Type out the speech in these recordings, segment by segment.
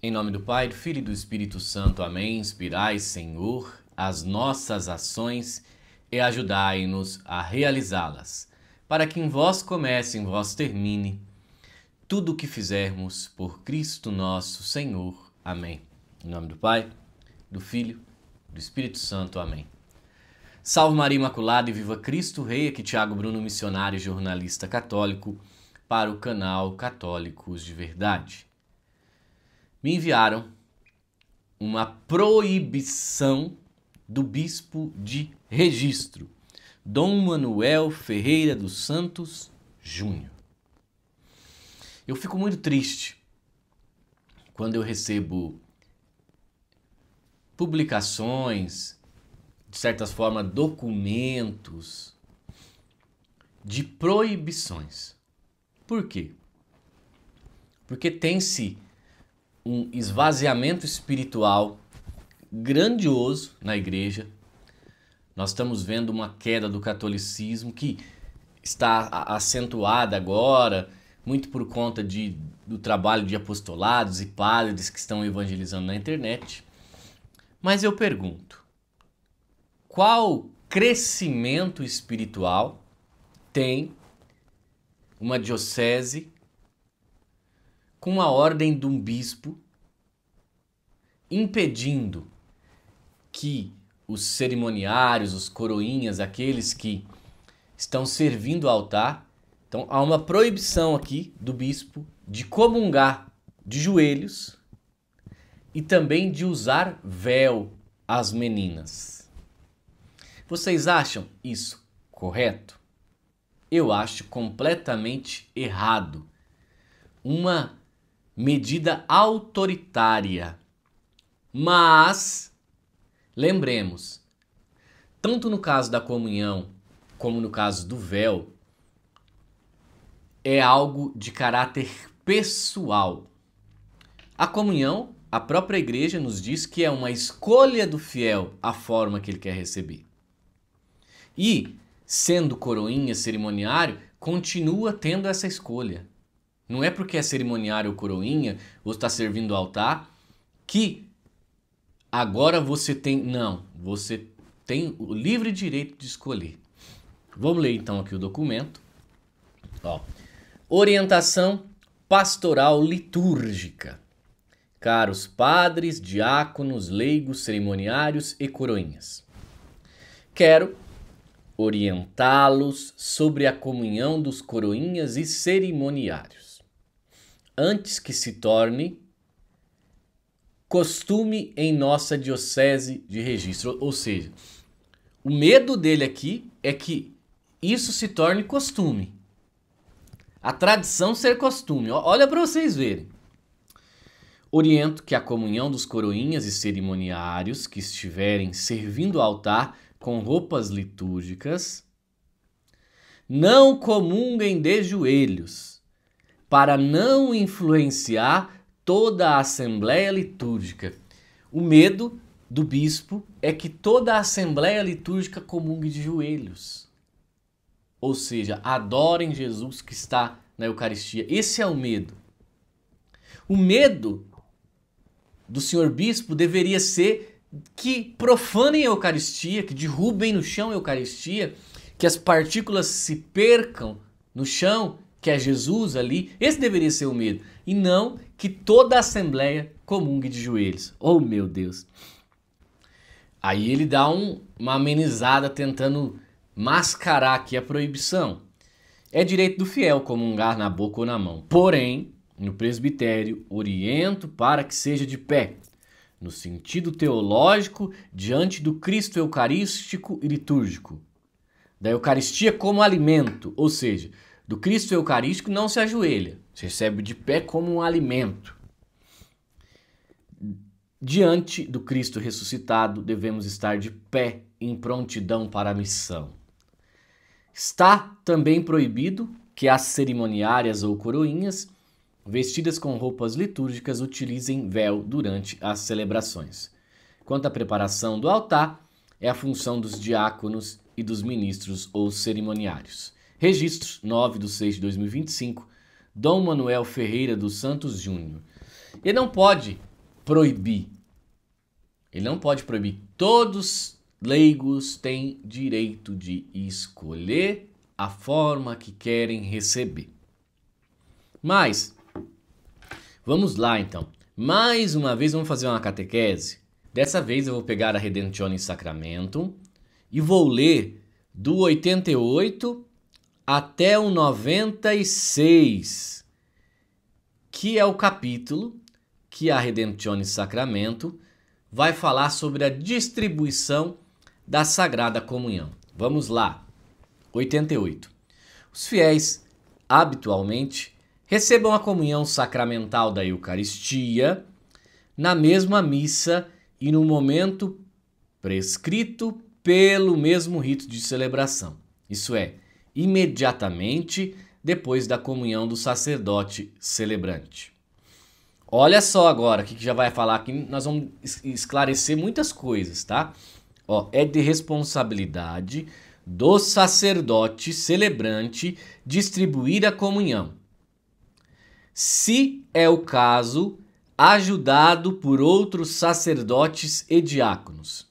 Em nome do Pai, do Filho e do Espírito Santo. Amém. Inspirai, Senhor, as nossas ações e ajudai-nos a realizá-las, para que em vós comece, em vós termine, tudo o que fizermos por Cristo nosso Senhor. Amém. Em nome do Pai, do Filho e do Espírito Santo. Amém. Salve Maria Imaculada e viva Cristo Rei. Aqui Tiago Bruno, missionário e jornalista católico para o canal Católicos de Verdade. Me enviaram uma proibição do bispo de Registro, Dom Manuel Ferreira dos Santos Júnior. Eu fico muito triste quando eu recebo publicações, de certa forma documentos de proibições. Por quê? Porque tem-se um esvaziamento espiritual grandioso na igreja. Nós estamos vendo uma queda do catolicismo que está acentuada agora, muito por conta do trabalho de apostolados e padres que estão evangelizando na internet. Mas eu pergunto, qual crescimento espiritual tem uma diocese com a ordem de um bispo impedindo que os cerimoniários, os coroinhas, aqueles que estão servindo ao altar, então há uma proibição aqui do bispo de comungar de joelhos e também de usar véu às meninas. Vocês acham isso correto? Eu acho completamente errado. Uma medida autoritária. Mas, lembremos, tanto no caso da comunhão como no caso do véu, é algo de caráter pessoal. A comunhão, a própria igreja nos diz que é uma escolha do fiel a forma que ele quer receber. E, sendo coroinha, cerimoniário, continua tendo essa escolha. Não é porque é cerimoniário ou coroinha, ou está servindo ao altar, que agora você tem... Não, você tem o livre direito de escolher. Vamos ler então aqui o documento. Orientação pastoral litúrgica. Caros padres, diáconos, leigos, cerimoniários e coroinhas. Quero orientá-los sobre a comunhão dos coroinhas e cerimoniários, antes que se torne costume em nossa diocese de Registro. Ou seja, o medo dele aqui é que isso se torne costume. A tradição ser costume. Olha para vocês verem. Oriento que a comunhão dos coroinhas e cerimoniários que estiverem servindo ao altar com roupas litúrgicas não comunguem de joelhos, para não influenciar toda a assembleia litúrgica. O medo do bispo é que toda a assembleia litúrgica comungue de joelhos. Ou seja, adorem Jesus que está na Eucaristia. Esse é o medo. O medo do senhor bispo deveria ser que profanem a Eucaristia, que derrubem no chão a Eucaristia, que as partículas se percam no chão, que é Jesus ali. Esse deveria ser o medo. E não que toda a assembleia comungue de joelhos. Oh, meu Deus. Aí ele dá uma amenizada tentando mascarar aqui a proibição. É direito do fiel comungar na boca ou na mão. Porém, no presbitério, oriento para que seja de pé, no sentido teológico, diante do Cristo eucarístico e litúrgico. Da Eucaristia como alimento, ou seja, do Cristo eucarístico não se ajoelha, se recebe de pé como um alimento. Diante do Cristo ressuscitado, devemos estar de pé em prontidão para a missão. Está também proibido que as cerimoniárias ou coroinhas, vestidas com roupas litúrgicas, utilizem véu durante as celebrações. Quanto à preparação do altar, é a função dos diáconos e dos ministros ou cerimoniários. Registros 9/6/2025, Dom Manuel Ferreira dos Santos Júnior. Ele não pode proibir. Ele não pode proibir. Todos leigos têm direito de escolher a forma que querem receber. Mas, vamos lá então. Mais uma vez vamos fazer uma catequese. Dessa vez eu vou pegar a Redemptionis Sacramentum e vou ler do 88 até o 96, que é o capítulo que a Redemptionis Sacramentum vai falar sobre a distribuição da Sagrada Comunhão. Vamos lá. 88. Os fiéis, habitualmente, recebam a comunhão sacramental da Eucaristia na mesma missa e no momento prescrito pelo mesmo rito de celebração. Isso é, imediatamente depois da comunhão do sacerdote celebrante. Olha só agora o que já vai falar aqui, nós vamos esclarecer muitas coisas, tá? Ó, é de responsabilidade do sacerdote celebrante distribuir a comunhão, se é o caso, ajudado por outros sacerdotes e diáconos.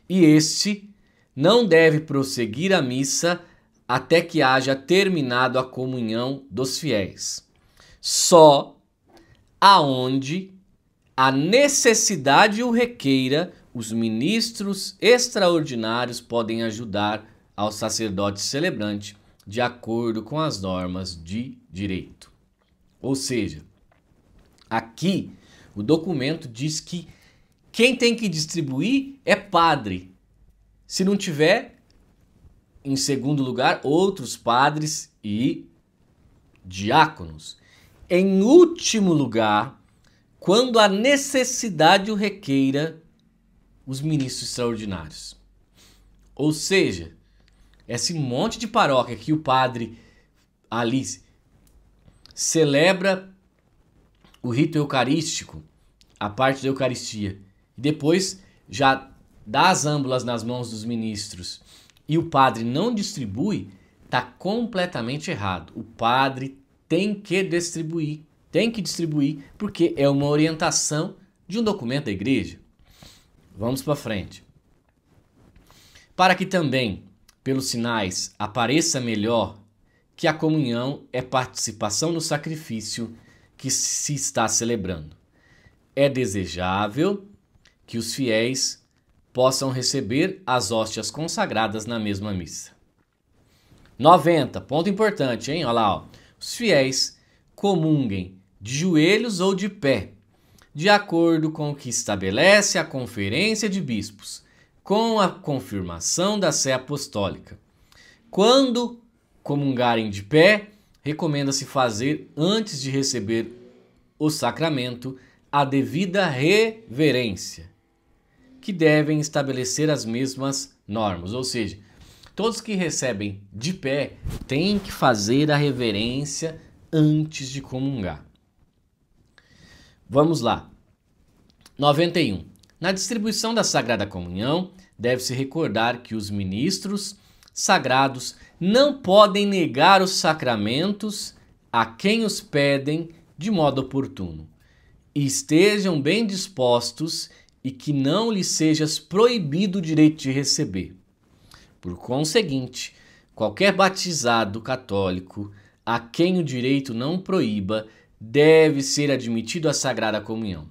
E este não deve prosseguir a missa até que haja terminado a comunhão dos fiéis. Só aonde a necessidade o requeira, os ministros extraordinários podem ajudar ao sacerdote celebrante de acordo com as normas de direito. Ou seja, aqui o documento diz que quem tem que distribuir é padre. Se não tiver, em segundo lugar, outros padres e diáconos. Em último lugar, quando a necessidade o requeira, os ministros extraordinários. Ou seja, esse monte de paróquia que o padre ali celebra o rito eucarístico, a parte da Eucaristia, e depois já dá as âmbulas nas mãos dos ministros e o padre não distribui, está completamente errado. O padre tem que distribuir, porque é uma orientação de um documento da igreja. Vamos para frente. Para que também, pelos sinais, apareça melhor que a comunhão é participação no sacrifício que se está celebrando. É desejável que os fiéis possam receber as hóstias consagradas na mesma missa. 90, ponto importante, hein? Olha lá, ó. Os fiéis comunguem de joelhos ou de pé, de acordo com o que estabelece a Conferência de Bispos, com a confirmação da Sé Apostólica. Quando comungarem de pé, recomenda-se fazer, antes de receber o sacramento, a devida reverência, que devem estabelecer as mesmas normas. Ou seja, todos que recebem de pé têm que fazer a reverência antes de comungar. Vamos lá. 91. Na distribuição da Sagrada Comunhão, deve-se recordar que os ministros sagrados não podem negar os sacramentos a quem os pedem de modo oportuno, e estejam bem dispostos e que não lhes seja proibido o direito de receber. Por conseguinte, qualquer batizado católico a quem o direito não proíba deve ser admitido à Sagrada Comunhão.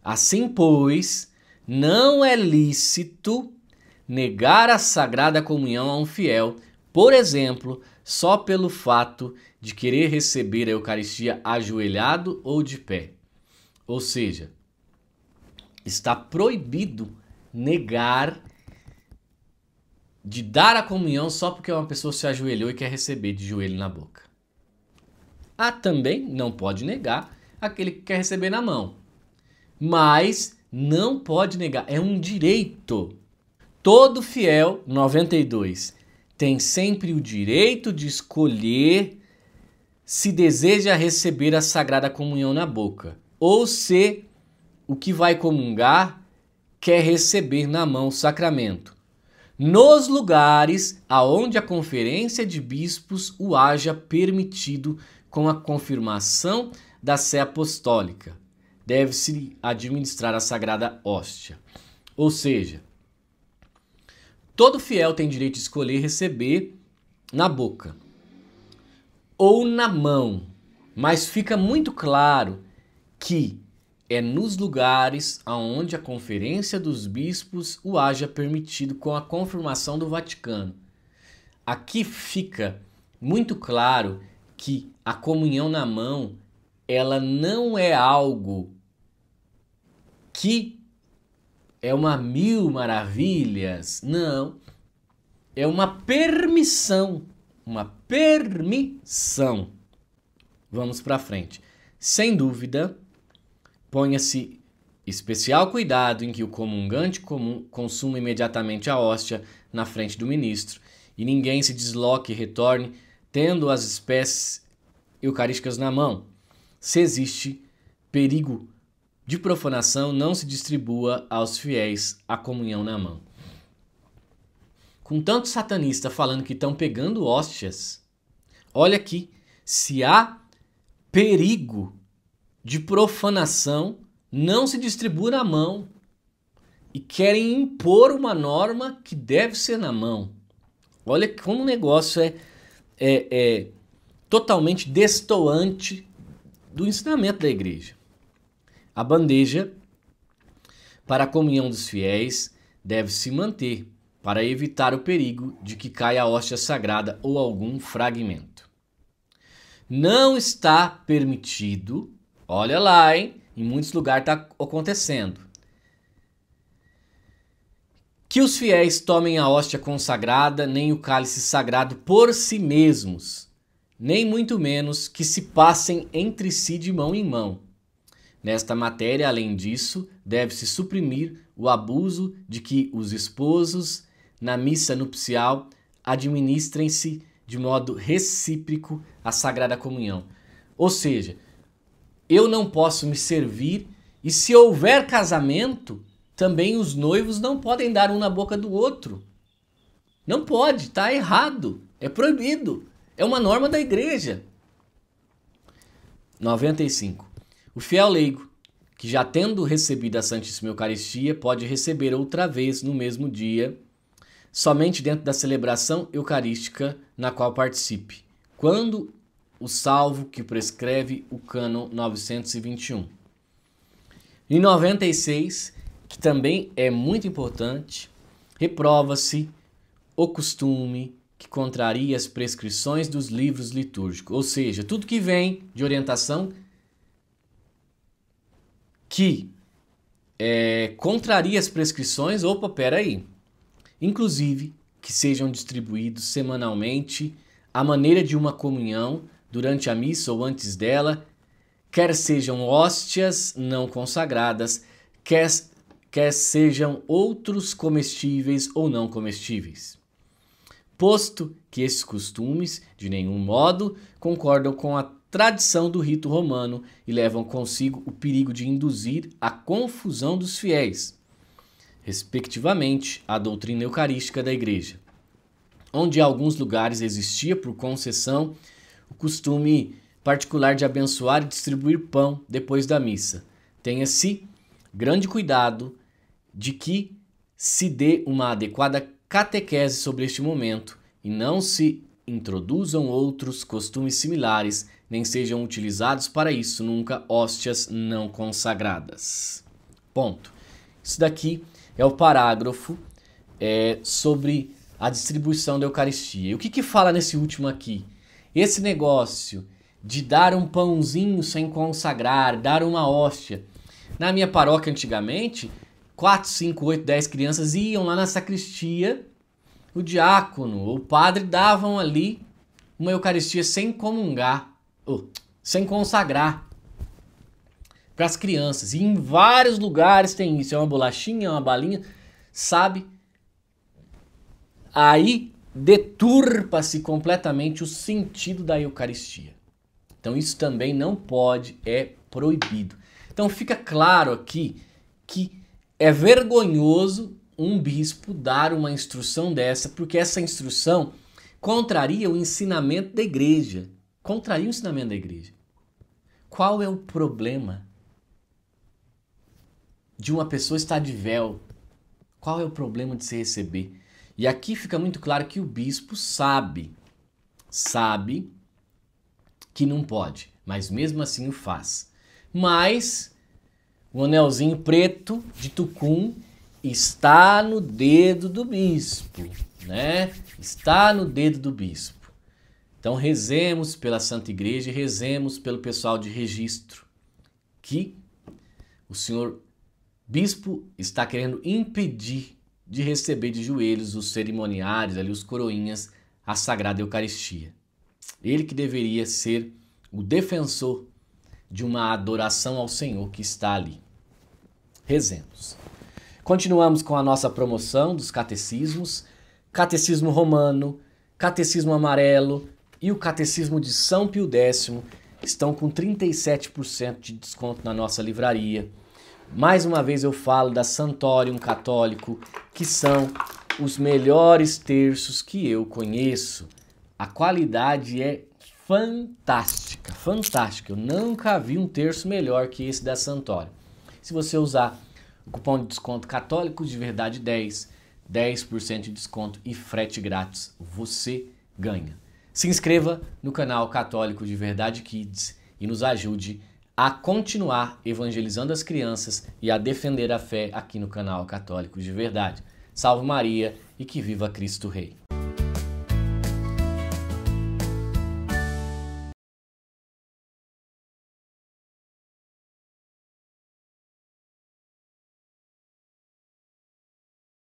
Assim, pois, não é lícito negar a Sagrada Comunhão a um fiel, por exemplo, só pelo fato de querer receber a Eucaristia ajoelhado ou de pé. Ou seja, está proibido negar de dar a comunhão só porque uma pessoa se ajoelhou e quer receber de joelho na boca. Também não pode negar aquele que quer receber na mão. Mas não pode negar, é um direito. Todo fiel, 92, tem sempre o direito de escolher se deseja receber a Sagrada Comunhão na boca, ou se o que vai comungar quer receber na mão o sacramento, nos lugares aonde a Conferência de Bispos o haja permitido com a confirmação da Sé Apostólica, deve-se administrar a sagrada hóstia. Ou seja, todo fiel tem direito de escolher receber na boca ou na mão, mas fica muito claro que é nos lugares aonde a Conferência dos Bispos o haja permitido com a confirmação do Vaticano. Aqui fica muito claro que a comunhão na mão, ela não é algo que é uma mil maravilhas, não. É uma permissão, Vamos para frente. Sem dúvida, ponha-se especial cuidado em que o comungante comum consuma imediatamente a hóstia na frente do ministro e ninguém se desloque e retorne tendo as espécies eucarísticas na mão. Se existe perigo de profanação, não se distribua aos fiéis a comunhão na mão. Com tanto satanista falando que estão pegando hóstias, olha aqui, se há perigo de profanação, não se distribua na mão. E querem impor uma norma que deve ser na mão. Olha como o negócio é totalmente destoante do ensinamento da igreja. A bandeja para a comunhão dos fiéis deve se manter para evitar o perigo de que caia a hóstia sagrada ou algum fragmento. Não está permitido, olha lá, hein? Em muitos lugares está acontecendo, que os fiéis tomem a hóstia consagrada, nem o cálice sagrado por si mesmos, nem muito menos que se passem entre si de mão em mão. Nesta matéria, além disso, deve-se suprimir o abuso de que os esposos, na missa nupcial, administrem-se de modo recíproco a Sagrada Comunhão. Ou seja, eu não posso me servir e se houver casamento, também os noivos não podem dar um na boca do outro. Não pode, está errado, é proibido, é uma norma da igreja. 95. O fiel leigo, que já tendo recebido a Santíssima Eucaristia, pode receber outra vez no mesmo dia, somente dentro da celebração eucarística na qual participe, quando o salvo que prescreve o cânon 921. Em 96, que também é muito importante, reprova-se o costume que contraria as prescrições dos livros litúrgicos, ou seja, tudo que vem de orientação que contraria as prescrições, opa, peraí. Inclusive, que sejam distribuídos semanalmente à maneira de uma comunhão durante a missa ou antes dela, quer sejam hóstias não consagradas, quer sejam outros comestíveis ou não comestíveis. Posto que esses costumes, de nenhum modo, concordam com a tradição do rito romano e levam consigo o perigo de induzir a confusão dos fiéis, respectivamente, a doutrina eucarística da Igreja, onde em alguns lugares existia, por concessão, o costume particular de abençoar e distribuir pão depois da missa. Tenha-se grande cuidado de que se dê uma adequada catequese sobre este momento e não se introduzam outros costumes similares, nem sejam utilizados para isso nunca hóstias não consagradas. Ponto. Isso daqui é o parágrafo sobre a distribuição da Eucaristia. E o que fala nesse último aqui? Esse negócio de dar um pãozinho sem consagrar, dar uma hóstia. Na minha paróquia antigamente, 4, 5, 8, 10 crianças iam lá na sacristia, o diácono, o padre davam ali uma Eucaristia sem comungar, sem consagrar para as crianças. E em vários lugares tem isso, é uma bolachinha, é uma balinha, sabe? Aí deturpa-se completamente o sentido da Eucaristia. Então isso também não pode, é proibido. Então fica claro aqui que é vergonhoso um bispo dar uma instrução dessa, porque essa instrução contraria o ensinamento da igreja. Contraria o ensinamento da igreja. Qual é o problema? de uma pessoa estar de véu? Qual é o problema de se receber? E aqui fica muito claro que o bispo sabe que não pode, mas mesmo assim o faz. Mas o anelzinho preto de Tucum está no dedo do bispo, né? Está no dedo do bispo. Então rezemos pela Santa Igreja e rezemos pelo pessoal de registro, que o senhor bispo está querendo impedir de receber de joelhos os cerimoniários, ali, os coroinhas, a Sagrada Eucaristia. Ele que deveria ser o defensor de uma adoração ao Senhor que está ali. Rezemos. Continuamos com a nossa promoção dos catecismos, Catecismo Romano, Catecismo Amarelo e o Catecismo de São Pio X estão com 37% de desconto na nossa livraria. Mais uma vez eu falo da Santorium Católico, que são os melhores terços que eu conheço. A qualidade é fantástica, fantástica. Eu nunca vi um terço melhor que esse da Santorium. Se você usar o cupom de desconto Católico de Verdade 10% de desconto e frete grátis, você ganha. Se inscreva no canal Católico de Verdade Kids e nos ajude a continuar evangelizando as crianças e a defender a fé aqui no canal Católico de Verdade. Salve Maria e que viva Cristo Rei!